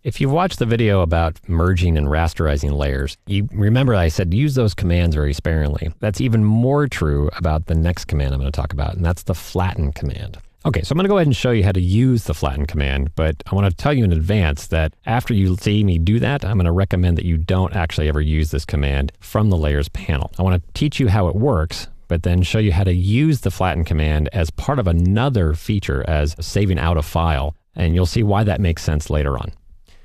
If you've watched the video about merging and rasterizing layers, you remember I said use those commands very sparingly. That's even more true about the next command I'm going to talk about, and that's the flatten command. Okay, so I'm going to go ahead and show you how to use the flatten command, but I want to tell you in advance that after you see me do that, I'm going to recommend that you don't actually ever use this command from the layers panel. I want to teach you how it works, but then show you how to use the flatten command as part of another feature as saving out a file, and you'll see why that makes sense later on.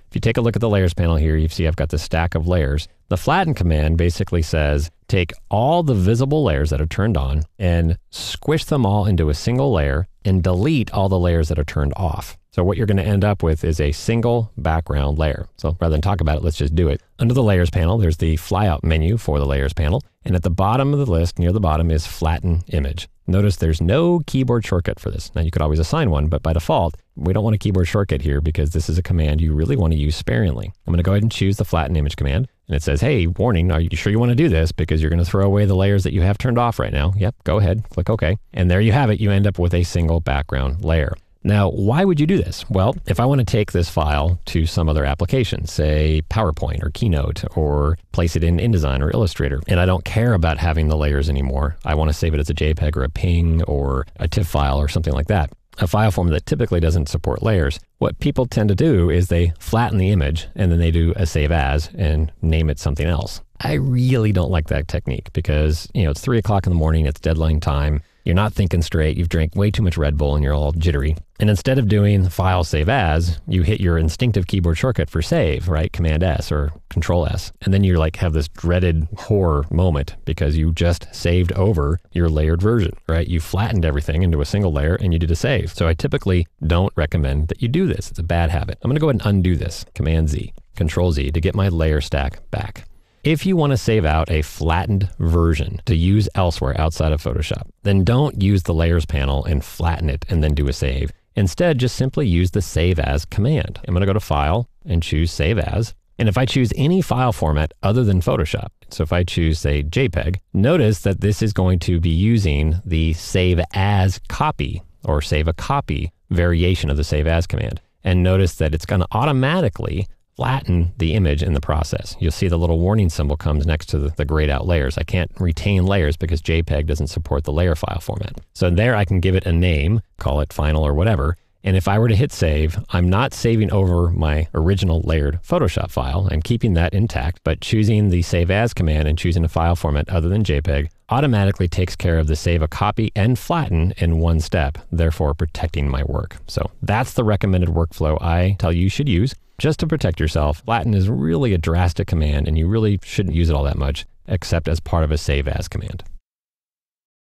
If you take a look at the layers panel here, you see I've got this stack of layers. The flatten command basically says, take all the visible layers that are turned on and squish them all into a single layer and delete all the layers that are turned off. So what you're going to end up with is a single background layer. So rather than talk about it, let's just do it. Under the layers panel, there's the flyout menu for the layers panel. And at the bottom of the list, near the bottom, is flatten image. Notice there's no keyboard shortcut for this. Now you could always assign one, but by default, we don't want a keyboard shortcut here because this is a command you really want to use sparingly. I'm going to go ahead and choose the flatten image command. And it says, hey, warning, are you sure you want to do this? Because you're going to throw away the layers that you have turned off right now. Yep, go ahead, click OK. And there you have it. You end up with a single background layer. Now, why would you do this? Well, if I want to take this file to some other application, say PowerPoint or Keynote, or place it in InDesign or Illustrator, and I don't care about having the layers anymore, I want to save it as a JPEG or a PNG or a TIFF file or something like that, a file format that typically doesn't support layers, what people tend to do is they flatten the image and then they do a save as and name it something else. I really don't like that technique because, it's 3 o'clock in the morning, it's deadline time. You're not thinking straight, you've drank way too much Red Bull and you're all jittery. And instead of doing file save as, you hit your instinctive keyboard shortcut for save, right? Command S or Control S. And then you have this dreaded horror moment because you just saved over your layered version, right? You flattened everything into a single layer and you did a save. So I typically don't recommend that you do this. It's a bad habit. I'm going to go ahead and undo this, Command Z, Control Z to get my layer stack back. If you want to save out a flattened version to use elsewhere outside of Photoshop, then don't use the layers panel and flatten it and then do a save. Instead, just simply use the Save As command. I'm going to go to File and choose Save As. And if I choose any file format other than Photoshop, so if I choose, say, JPEG, notice that this is going to be using the Save As copy or Save a Copy variation of the Save As command. And notice that it's going to automatically flatten the image in the process. You'll see the little warning symbol comes next to the grayed out layers. I can't retain layers because JPEG doesn't support the layer file format. So there I can give it a name, call it final or whatever. And if I were to hit save, I'm not saving over my original layered Photoshop file. I'm keeping that intact, but choosing the Save As command and choosing a file format other than JPEG automatically takes care of the save a copy and flatten in one step, therefore protecting my work. So that's the recommended workflow I tell you should use. Just to protect yourself. Flatten is really a drastic command and you really shouldn't use it all that much, except as part of a Save As command.